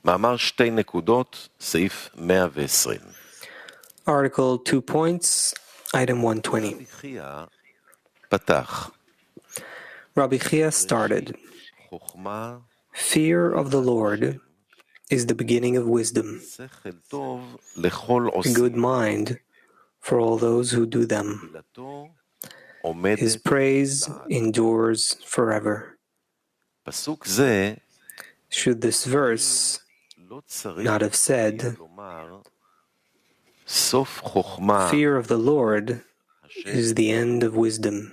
מאמר 2 נקודות, סעיף 120. Article 2 points, item 120. רבי חייא פתח. Rabbi Chia started, חוכמה, "Fear of the Lord is the beginning of wisdom, שכל טוב לכל a עושים. good mind for all those who do them. תהילתו His עומדת praise לעד." endures forever." פסוק זה Should this verse לא צריך not have said, לומר סוף חוכמה, "Fear of the Lord is the end of wisdom,"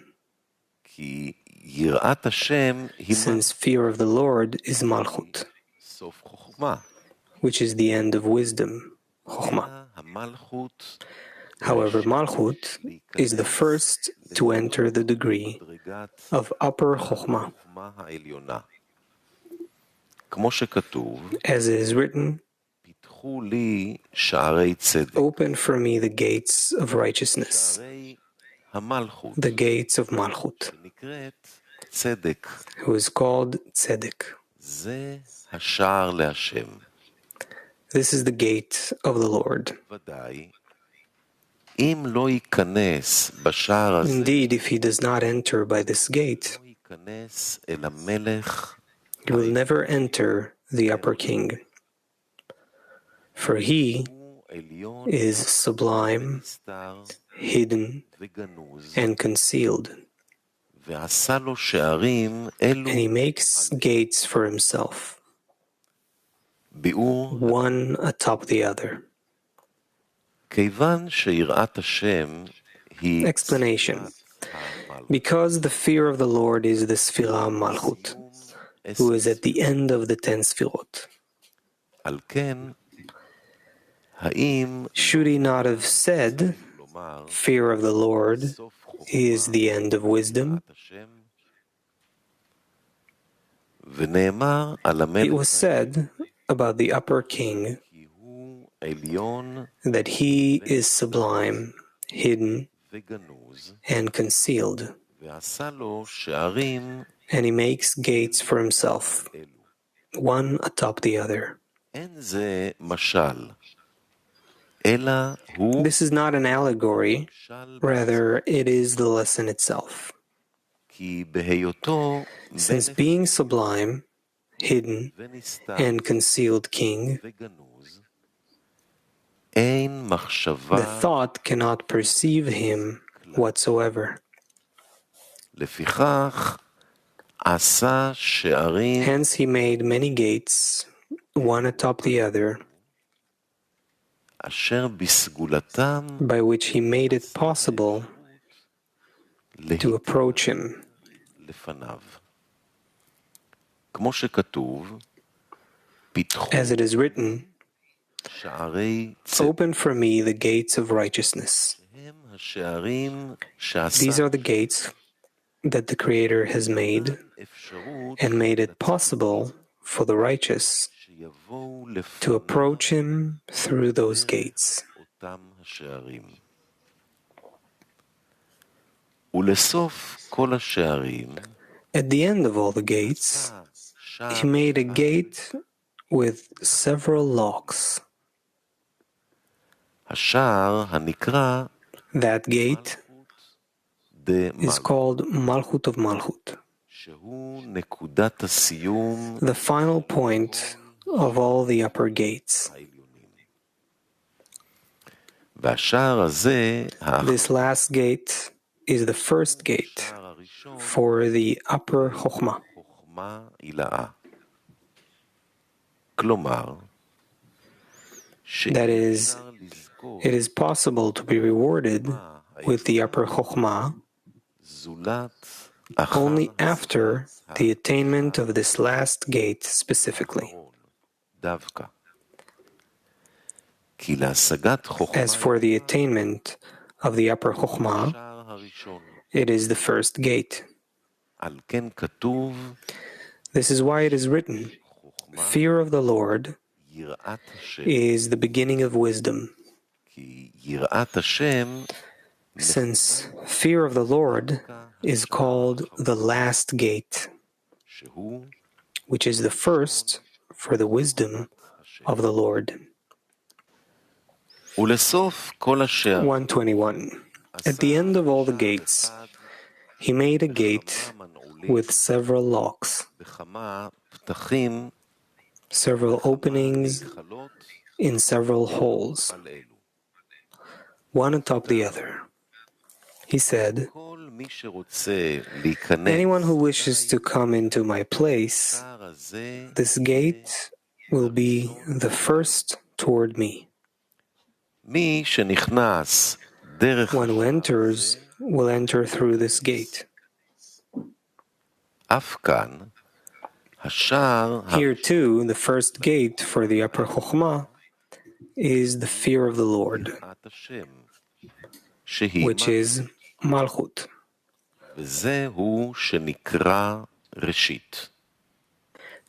כי יראת השם היא since fear of the Lord is malchut, סוף חוכמה. which is the end of wisdom, chokhmah. המלכות However, malchut is the first to enter the degree of upper chokhmah, החוכמה העליונה. כמו שכתוב, as it is written, פיתחו לי שערי צדק, "Open for me the gates of righteousness, שערי המלכות, the gates of malchut," שנקראת צדק. who is called tzedek. זה השער להשם. This is the gate of the Lord. ודאי, אם לא ייכנס בשער הזה, Indeed, if he does not enter by this gate, לא ייכנס אל המלך, he will never enter the upper king. For he הוא עליון is sublime, נסתר hidden, וגנוז, and concealed, ועשה לו שערים אלו. and he makes gates for himself, ביאור, one atop the other. כיוון שיראת השם היא Explanation. Because the fear of the Lord is the Sfirah Malchut, who is at the end of the 10 Sfirot. על כן, האם Should he not have said, לומר "Fear of the Lord סוף חוכמה is the end of wisdom"? השם? ונאמר על It המלך was said about the upper king כי הוא עליון that he is sublime, hidden, וגנוז, and concealed, ועשה לו שערים and he makes gates for himself, אלו. one atop the other. אין זה משל, אלא הוא This is not an allegory, משל, rather it is the lesson itself. כי בהיותו Since מלך being sublime, hidden, ונסתר and concealed king, וגנוז, אין the מחשבה. thought cannot perceive him whatsoever. לפיכך עשה שערים Hence he made many gates, one atop the other, אשר בסגולתם by which he made it possible to approach him. לפניו. כמו שכתוב, פיתחו As it is written, שערי צדק. "Open for me the gates of righteousness." הם השערים שעשה These are the gates that the Creator has made אפשרות and made it possible for the righteous שיבואו to לפניו approach him through those gates. אותם השערים. ולסוף כל השערים At the end of all the gates, שער he made a gate with several locks. השער הנקרא That gate דה is called Malchut of Malchut, שהוא נקודת הסיום the final point of all the upper gates. העליונים. והשער הזה, This last gate is the first gate השער הראשון, for the upper Chokhmah. חוכמה עילאה. כלומר, That is, שאפשר לזכור it is possible to be rewarded with the upper Chokhmah זולת אחר only after the attainment of this last gate specifically. דווקא. כי להשגת חוכמה As for the attainment of the upper Chokhmah, השער הראשון. it is the first gate. על כן כתוב, This is why it is written, חוכמה "Fear of the Lord יראת השם. is the beginning of wisdom," כי יראת השם since fear of the Lord is called the last gate, שהוא which is the first for the wisdom of the Lord. ולסוף כל השערים 121. At the end of all the gates, he made a gate with several locks, בכמה פתחים several openings חלות in several holes, על אלו. one atop the other. He said, כל מי שרוצה להיכנס anyone who wishes to come into my place, לשער הזה, this gate will be the first toward me. מי שנכנס דרך One who enters will enter through this gate. אף כאן, השער Here too, the first gate for the upper Chokhmah is the fear of the Lord, יראת השם, שהיא which is Malchut. וזהו שנקרא ראשית.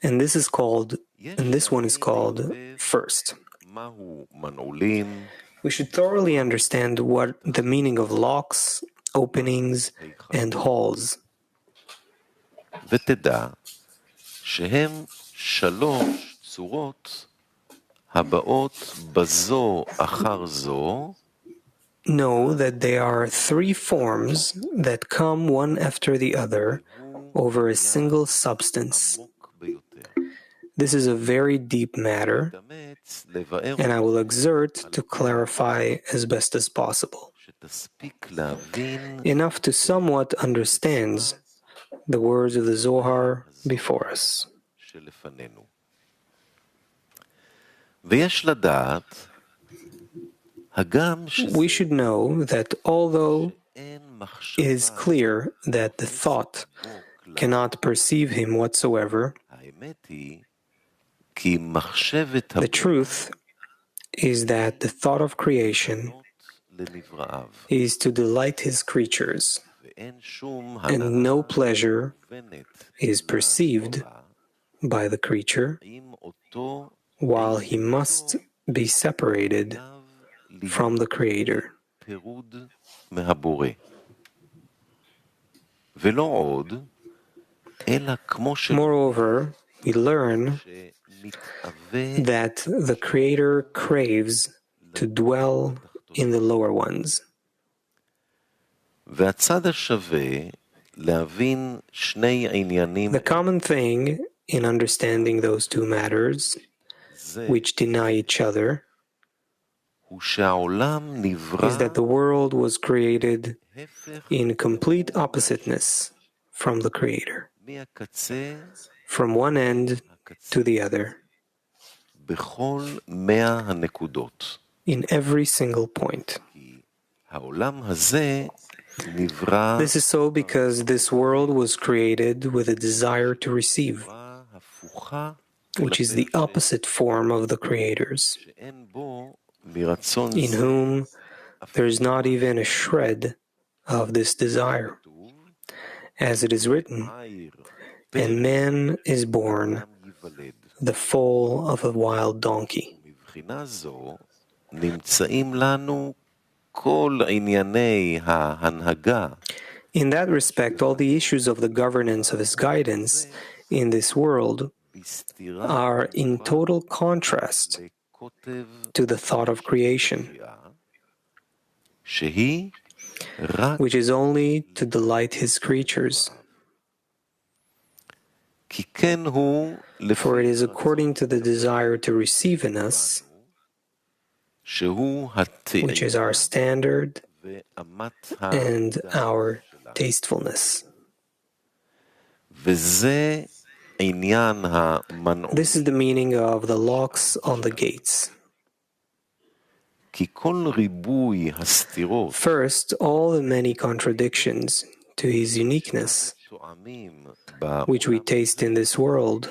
And this one is called first. מהו מנעולים, We should thoroughly understand what the meaning of locks, openings, and halls, ותדע שהם שלוש צורות הבאות בזו אחר זו, know that they are three forms that come one after the other over a single substance. עמוק ביותר. This is a very deep matter, תאמץ לבאר and I will exert to clarify as best as possible, שתספיק להבין enough to somewhat understand the words of the Zohar before us. שלפנינו. ויש לדעת, הגם We should know that although שאין it מחשבה is clear that the thought cannot perceive him whatsoever, האמת היא כי מחשבת the truth is that the thought of creation לנבראיו, is to delight his creatures, ואין שום and no pleasure הנבנת is perceived by the creature עם אותו while he must be separated from the Creator. פירוד מהבורא. ולא עוד, אלא כמו Moreover, we learn שמתאווה that the Creator craves to dwell in the lower ones. והצד השווה להבין שני עניינים The common thing in understanding those two matters, which deny each other, הוא שהעולם נברא is that the world was created הפך in complete oppositeness from the Creator, מהקצה from one end to the other, בכל 100 הנקודות. in every single point. כי העולם הזה נברא This is so because this world was created with a desire to receive, בצורה הפוכה which is the opposite form of the Creator's, שאין בו מרצון in זה whom there is not even a shred of this desire. As it is written, עיר and man is born ייוולד. the foal of a wild donkey. מבחינה זו נמצאים לנו כל ענייני ההנהגה In that respect, all the issues of the governance of his guidance in this world בסתירה are in total contrast לקוטב to the thought of creation, שהיא רק which is only to delight his creatures. כי כן הוא For it is according to the desire to receive in us, שהוא which is our standard ואמת and our tastefulness. וזה עניין המנעול. This is the meaning of the locks on the gates. כי כל ריבוי הסתירות First, all the many contradictions to his uniqueness, תואמים which we taste in this world,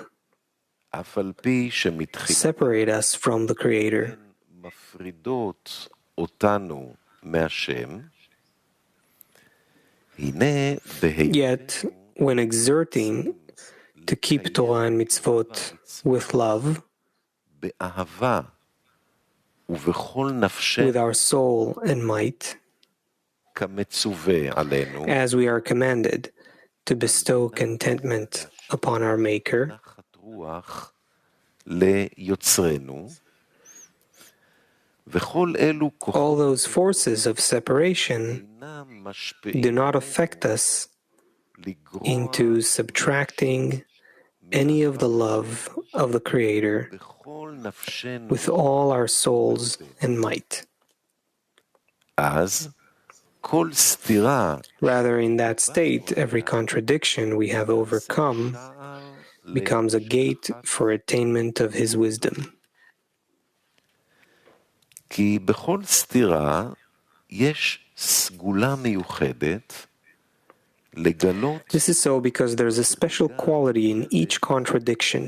אף על פי שמתחילה separate us from the Creator. מפרידות אותנו מהשם, הנה Yet, when exerting to keep Torah and mitzvot with love, באהבה ובכל with נפשנו our soul and might, כמצווה עלינו, as we are commanded to bestow contentment upon our Maker, נחת רוח ליוצרנו, וכל אלו All כוחות those forces of separation אינם do משפיעים not affect us לגרוע into subtracting any of the love of the Creator בכל נפשנו. with all our souls and might. אז כל סתירה Rather, in that state, every contradiction we have overcome שער becomes a gate for attainment of His wisdom. כי בכל סתירה יש סגולה מיוחדת לגלות This is so because there's a special quality in each contradiction,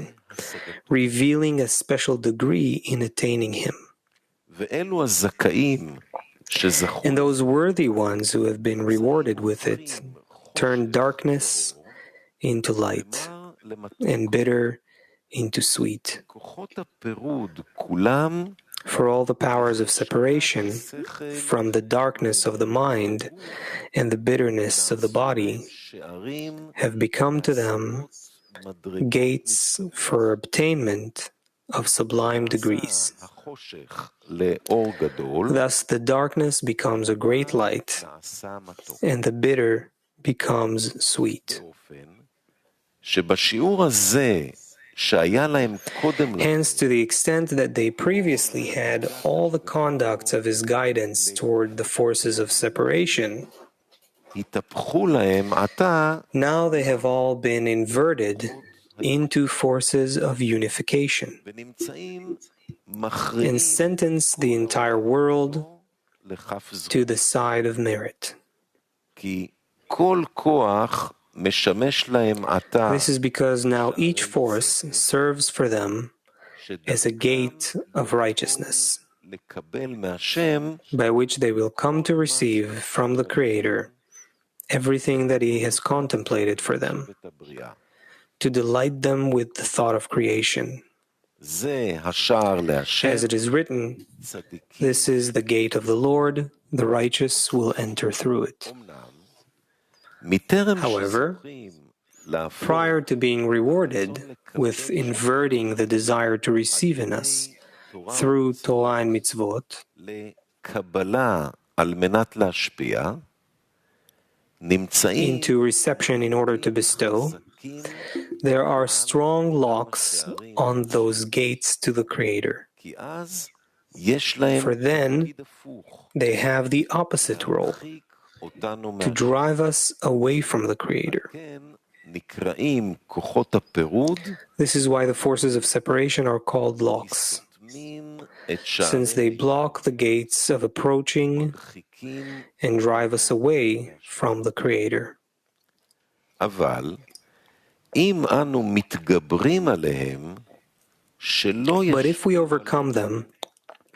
revealing a special degree in attaining Him. ואלו הזכאים שזכו And those worthy ones who have been rewarded with it turn darkness into light and bitter into sweet. כוחות הפירוד כולם For all the powers of separation from the darkness of the mind and the bitterness of the body שערים have become to them gates for obtainment of sublime degrees. החושך לאור גדול Thus the darkness becomes a great light נעשה מתוק. and the bitter becomes sweet. באופן שבשיעור הזה שהיה להם קודם לכן Hence, to the extent that they previously had all the conducts of his guidance toward the forces of separation, התהפכו להם עתה now they have all been inverted into forces of unification ונמצאים and מכריעים sentence the entire world לכף זו. to the side of merit. כי כל כוח משמש להם עתה This is because now each force serves for them as a gate of righteousness, לקבל מהשם by which they will come to receive from the Creator everything that He has contemplated for them, את הבריאה. to delight them with the thought of creation. זה השער להשם, As it is written, צדיקים. this is the gate of the Lord, the righteous will enter through it. מטרם However, שזוכים להפוך prior to being rewarded with inverting the desire to receive in us through Torah and mitzvot, לקבלה על מנת להשפיע, נמצאים into reception in order to bestow, חזקים there are strong locks on those gates to the Creator. כי אז יש להם For then, תפקיד הפוך, they have the opposite role, להרחיק אותנו to drive us away from the Creator. מהשם, נקראים כוחות הפירוד, This is why the forces of separation are called locks, סותמים את since they block the gates of approaching שערים and drive us away from the Creator. אבל אם אנו מתגברים עליהם, שלא But if we overcome them,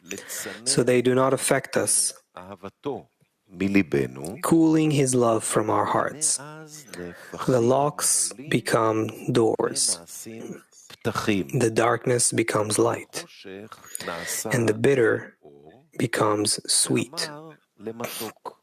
לצנן so they do not affect us, אהבתו מליבנו, cooling His love from our hearts, אז the locks become doors, נעשים פתחים, the darkness becomes light, חושך נעשה and the bitter אור, becomes sweet. אמר למתוק.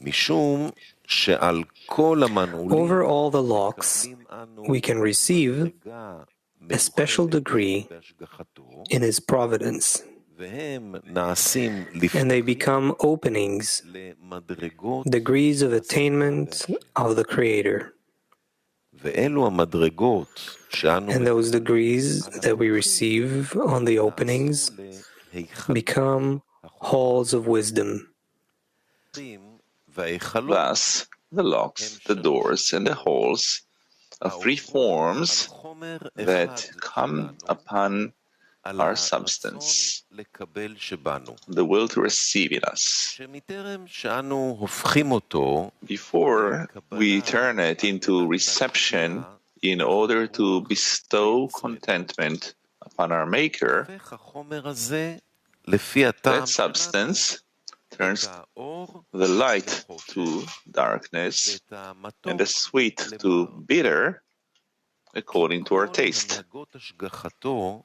משום שעל כל המנעולים Over all the locks, מקבלים אנו we can receive מדרגה a special degree בהשגחתו, in His providence, והם נעשים and they become openings, למדרגות, degrees of attainment of the Creator. ואלו המדרגות שאנו And those degrees that we receive on the openings להיכלות become halls of wisdom. וההיכלות Thus, the locks, the doors, and the halls are three forms חומר that come upon על our הרצון substance, לקבל שבנו, the will to receive in us. שמטרם שאנו הופכים אותו Before we turn it into reception in order to bestow contentment upon our Maker, הופך החומר הזה לפי הטעם that substance turns את האור the light to darkness ואת המתוק and the sweet to bitter according to our כל taste. הנהגות השגחתו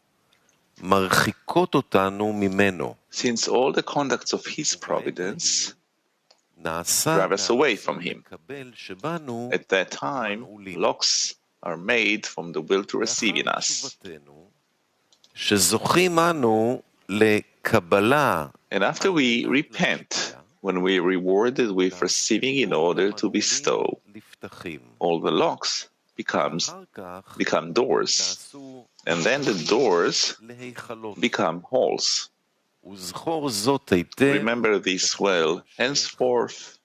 מרחיקות אותנו ממנו. Since all the conducts of His providence נעשה drive us away from Him. לקבל שבנו At that time, locks are made from the will to receive in us. תשובתנו שזוכים אנו לקבלה. And after we repent, when we are rewarded with receiving in order to bestow, all the locks become doors, and then the doors become halls. Remember this well, henceforth,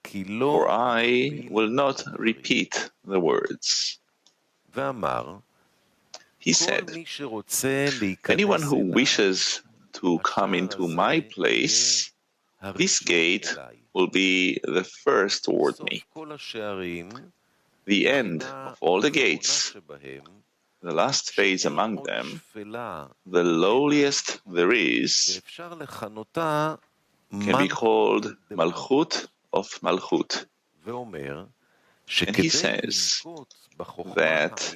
for I will not repeat the words. He said, anyone who wishes to come into my place, this gate will be the first toward me. The end of all the gates, the last phase among them, the lowliest there is, can be called Malchut of Malchut. And he says that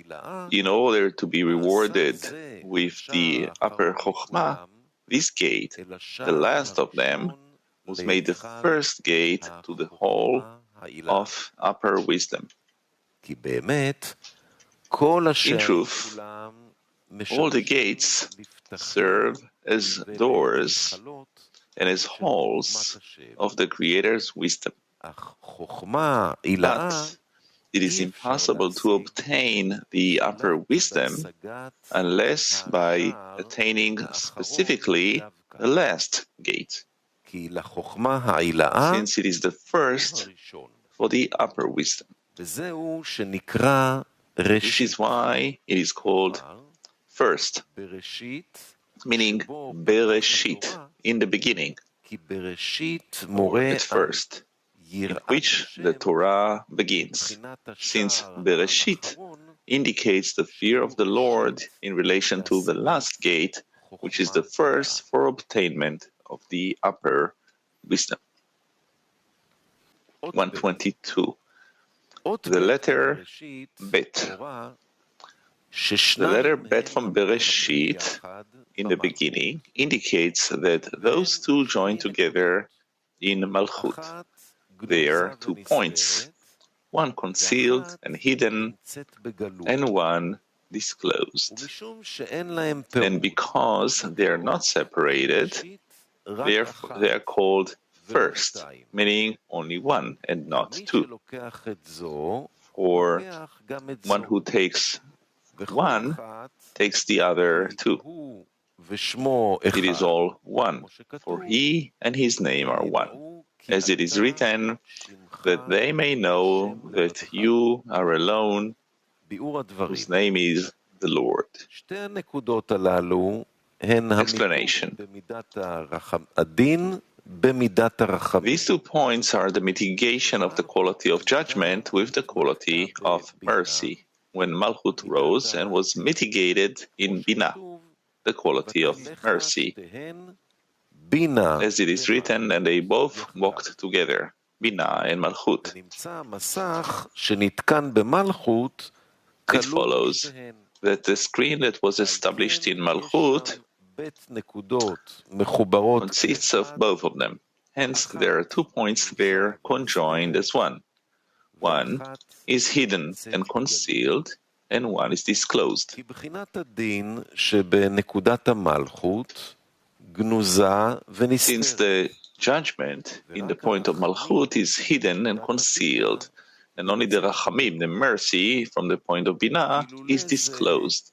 in order to be rewarded with the upper Chokhmah, this gate, the last of them, was made the first gate to the hall of upper wisdom. In truth, all the gates serve as doors and as halls of the Creator's wisdom. But it is impossible to obtain the upper wisdom unless by attaining specifically the last gate, since it is the first for the upper wisdom. This is why it is called first, meaning Bereshit, in the beginning, or at first, in which the Torah begins, since Bereshit indicates the fear of the Lord in relation to the last gate, which is the first for obtainment of the upper wisdom. 122. The letter Bet. The letter Bet from Bereshit in the beginning indicates that those two join together in Malchut. They are 2 points, one concealed and hidden, and one disclosed. And because they are not separated, they are called first, meaning only one and not two. For one who takes one takes the other two. It is all one, for he and his name are one, as it is written, that they may know that you are alone, whose name is the Lord. Explanation. These 2 points are the mitigation of the quality of judgment with the quality of mercy, when Malchut rose and was mitigated in Binah, the quality of mercy. As it is written, and they both walked together, Binah and Malchut. It follows that the screen that was established in Malchut consists of both of them. Hence, there are 2 points there conjoined as one. One is hidden and concealed, and one is disclosed. Since the judgment in the point of Malchut is hidden and concealed, and only the Rachamim, the mercy, from the point of Binah is disclosed.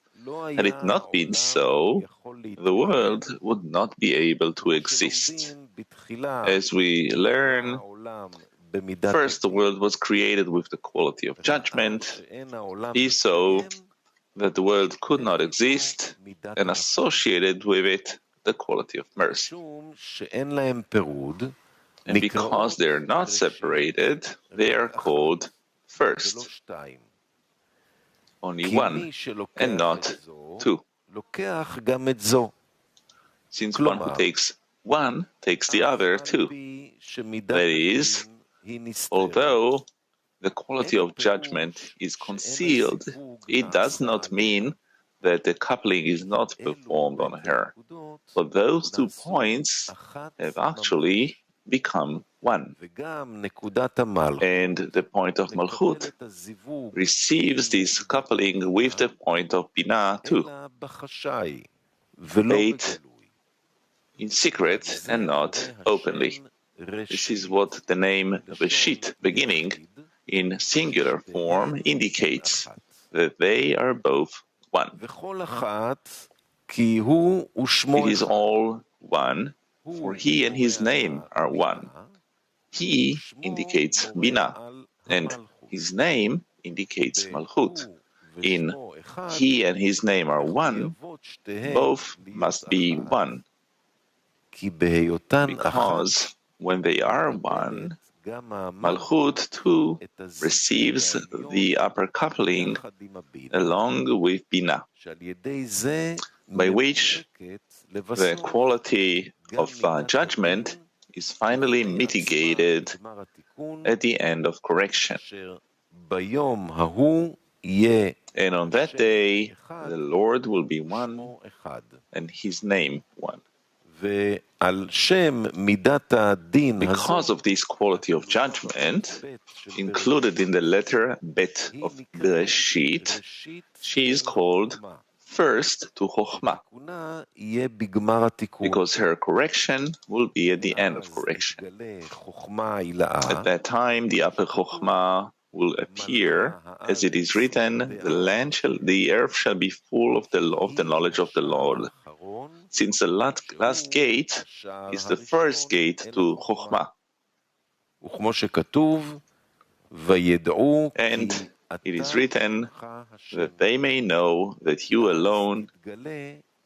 Had it not been so, the world would not be able to exist. As we learn, first the world was created with the quality of judgment, if so that the world could not exist, and associated with it the quality of mercy. And because they are not separated, they are called first. Only one, and not two. Since one who takes one takes the other too. That is, although the quality of judgment is concealed, it does not mean that the coupling is not performed on her. But those 2 points have actually become one. And the point of Malchut receives this coupling with the point of Binah too. beit in secret and not openly. This is what the name Reshit, beginning, in singular form indicates, that they are both one. It is all one, for he and his name are one. He indicates Bina, and his name indicates Malchut. In he and his name are one, both must be one, because when they are one, Malchut too receives the upper coupling along with Bina, by which the quality of judgment is finally mitigated at the end of correction. And on that day, the Lord will be one, and his name one. Because of this quality of judgment, included in the letter Bet of Bereshit, she is called first to Chokhmah, because her correction will be at the end of correction. At that time, the upper Chokhmah will appear, as it is written, the earth shall be full of the knowledge of the Lord, since the last gate is the first gate to Chokhmah. And it is written that they may know that you alone,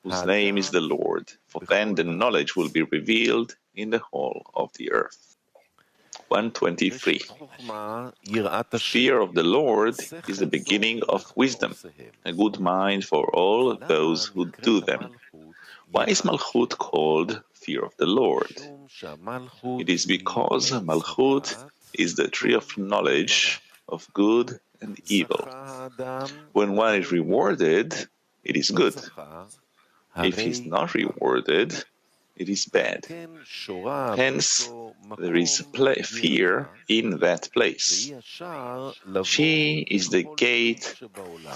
whose name is the Lord, for then the knowledge will be revealed in the whole of the earth. 123. Fear of the Lord is the beginning of wisdom, a good mind for all those who do them. Why is Malchut called fear of the Lord? It is because Malchut is the tree of knowledge of good and evil. When one is rewarded, it is good. If he is not rewarded, it is bad. Hence, there is fear in that place. She is the gate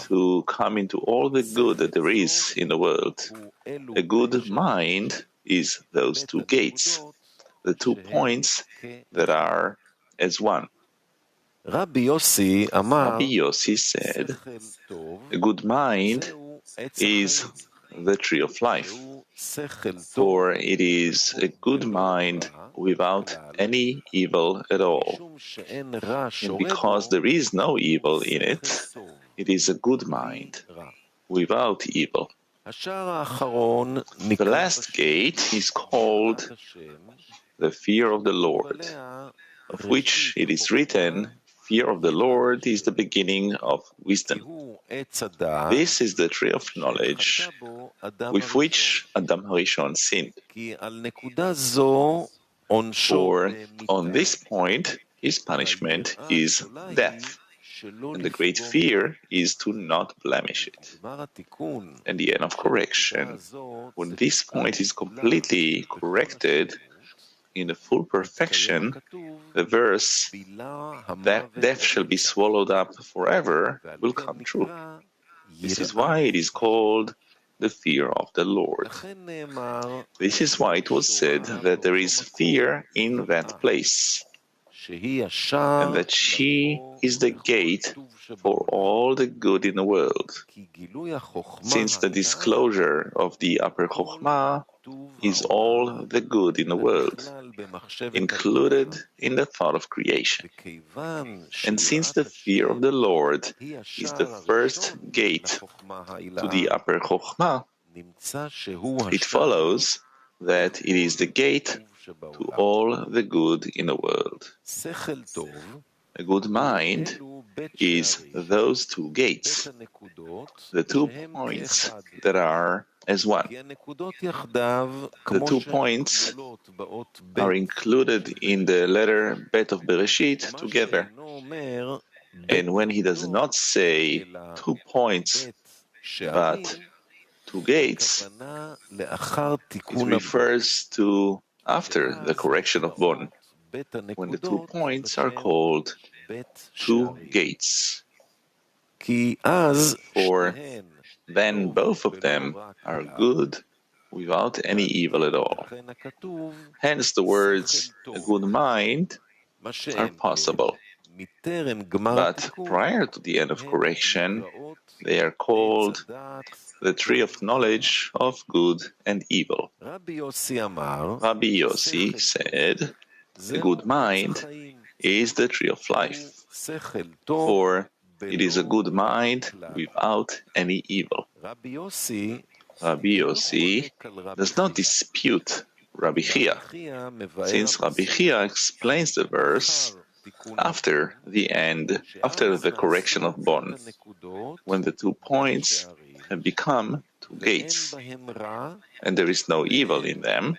to come into all the good that there is in the world. A good mind is those two gates, the 2 points that are as one. Rabbi Yossi said, a good mind is the tree of life, for it is a good mind without any evil at all. And because there is no evil in it, it is a good mind without evil. The last gate is called the fear of the Lord, of which it is written, fear of the Lord is the beginning of wisdom. This is the tree of knowledge with which Adam Harishon sinned. For on this point, his punishment is death, and the great fear is to not blemish it. And the end of correction, when this point is completely corrected in the full perfection, the verse, that death shall be swallowed up forever, will come true. This is why it is called the fear of the Lord. This is why it was said that there is fear in that place, and that she is the gate for all the good in the world, since the disclosure of the upper Chokhmah is all the good in the world, included in the thought of creation. And since the fear of the Lord is the first gate to the upper Chokhmah, it follows that it is the gate to all the good in the world. A good mind is those two gates, the 2 points that are as one. The 2 points are included in the letter Bet of Bereshit together. And when he does not say 2 points, but 2 gates, it refers to after the correction of Bon, when the 2 points are called 2 gates. For then both of them are good without any evil at all. Hence the words a good mind are possible. But prior to the end of correction, they are called the tree of knowledge of good and evil. Rabbi Yossi said, a good mind is the tree of life, for it is a good mind without any evil. Rabbi Yossi does not dispute Rabbi Chia, since Rabbi Chia explains the verse after the correction of Bon, when the 2 points have become 2 gates, and there is no evil in them,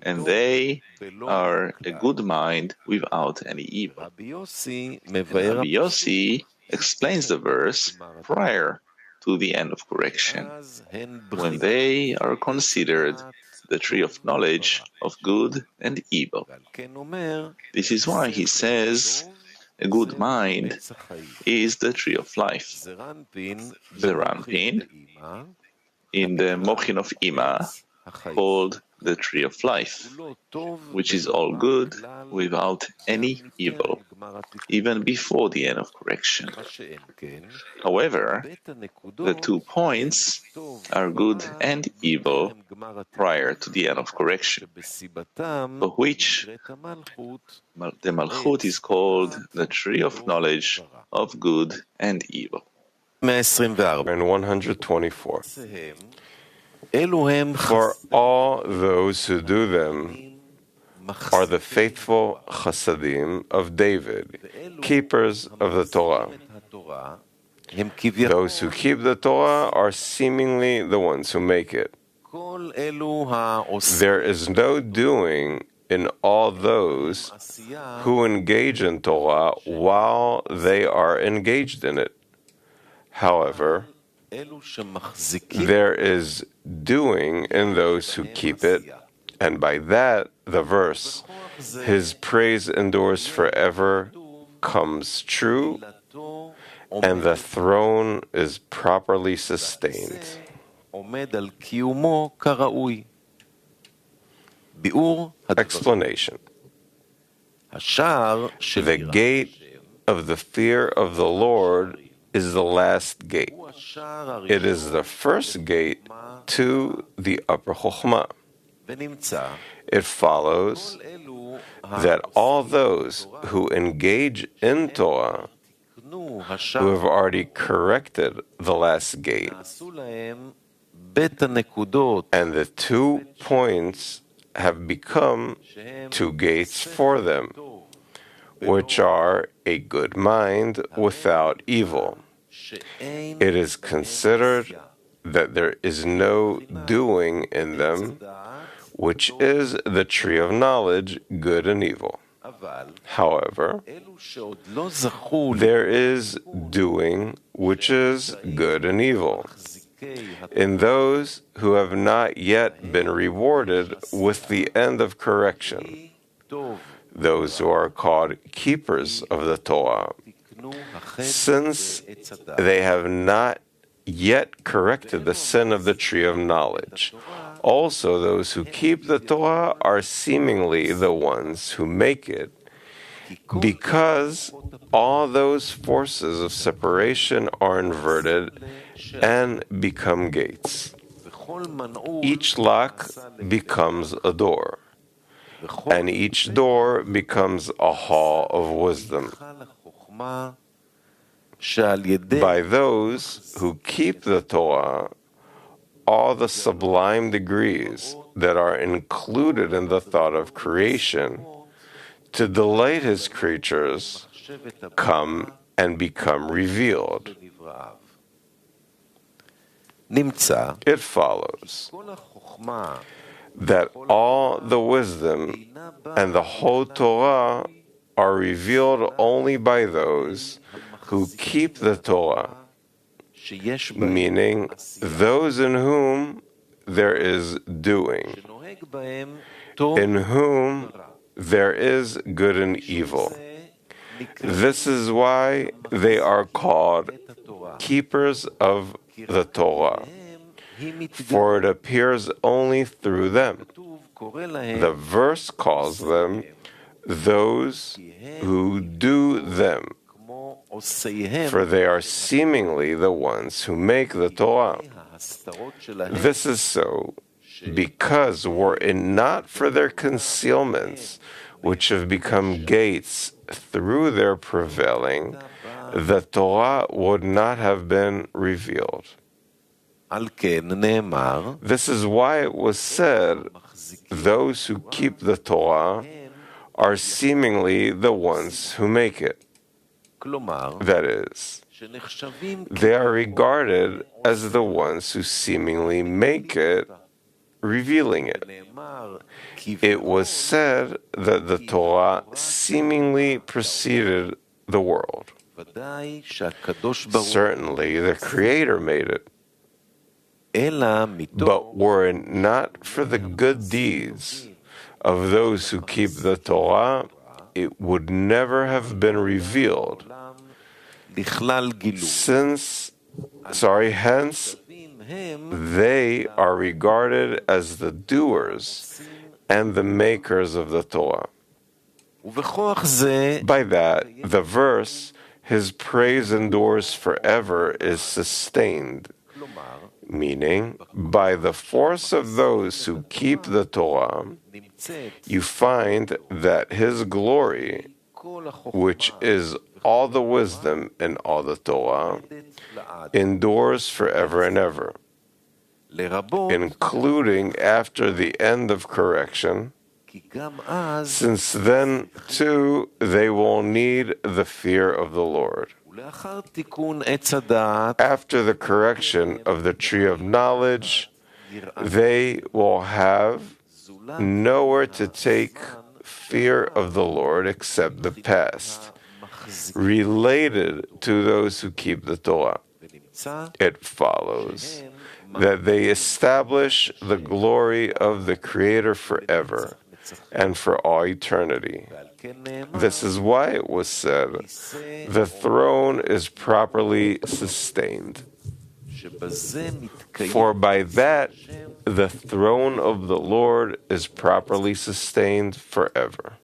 and they are a good mind without any evil. And Rabbi Yossi explains the verse prior to the end of correction, when they are considered the tree of knowledge of good and evil. This is why he says, a good mind is the tree of life. The Rampin, in the Mochin of Ima, called the tree of life, which is all good without any evil, even before the end of correction. However, the 2 points are good and evil prior to the end of correction, for which the Malchut is called the tree of knowledge of good and evil. And 124. For all those who do them are the faithful chasadim of David, keepers of the Torah. Those who keep the Torah are seemingly the ones who make it. There is no doing in all those who engage in Torah while they are engaged in it. However, there is doing in those who keep it, and by that the verse, His praise endures forever, comes true, and the throne is properly sustained. Explanation. The gate of the fear of the Lord is the last gate. It is the first gate to the upper Chokhmah. It follows that all those who engage in Torah, who have already corrected the last gate, and the 2 points have become 2 gates for them, which are a good mind without evil. It is considered that there is no doing in them, which is the tree of knowledge, good and evil. However, there is doing which is good and evil in those who have not yet been rewarded with the end of correction, those who are called keepers of the Torah, since they have not yet corrected the sin of the tree of knowledge. Also, those who keep the Torah are seemingly the ones who make it, because all those forces of separation are inverted and become gates. Each lock becomes a door, and each door becomes a hall of wisdom. By those who keep the Torah, all the sublime degrees that are included in the thought of creation to delight His creatures come and become revealed. It follows that all the wisdom and the whole Torah are revealed only by those who keep the Torah, meaning those in whom there is doing, in whom there is good and evil. This is why they are called keepers of the Torah, for it appears only through them. The verse calls them those who do them, for they are seemingly the ones who make the Torah. This is so because were it not for their concealments, which have become gates through their prevailing, the Torah would not have been revealed. This is why it was said, those who keep the Torah are seemingly the ones who make it. That is, they are regarded as the ones who seemingly make it, revealing it. It was said that the Torah seemingly preceded the world. Certainly, the Creator made it. But were it not for the good deeds of those who keep the Torah, it would never have been revealed. Hence, they are regarded as the doers and the makers of the Torah. By that, the verse, His praise endures forever, is sustained, meaning, by the force of those who keep the Torah, you find that His glory, which is all the wisdom and all the Torah, endures forever and ever, including after the end of correction, since then, too, they will need the fear of the Lord. After the correction of the tree of knowledge, they will have nowhere to take fear of the Lord except the past, related to those who keep the Torah. It follows that they establish the glory of the Creator forever and for all eternity. This is why it was said, the throne is properly sustained. For by that, the throne of the Lord is properly sustained forever.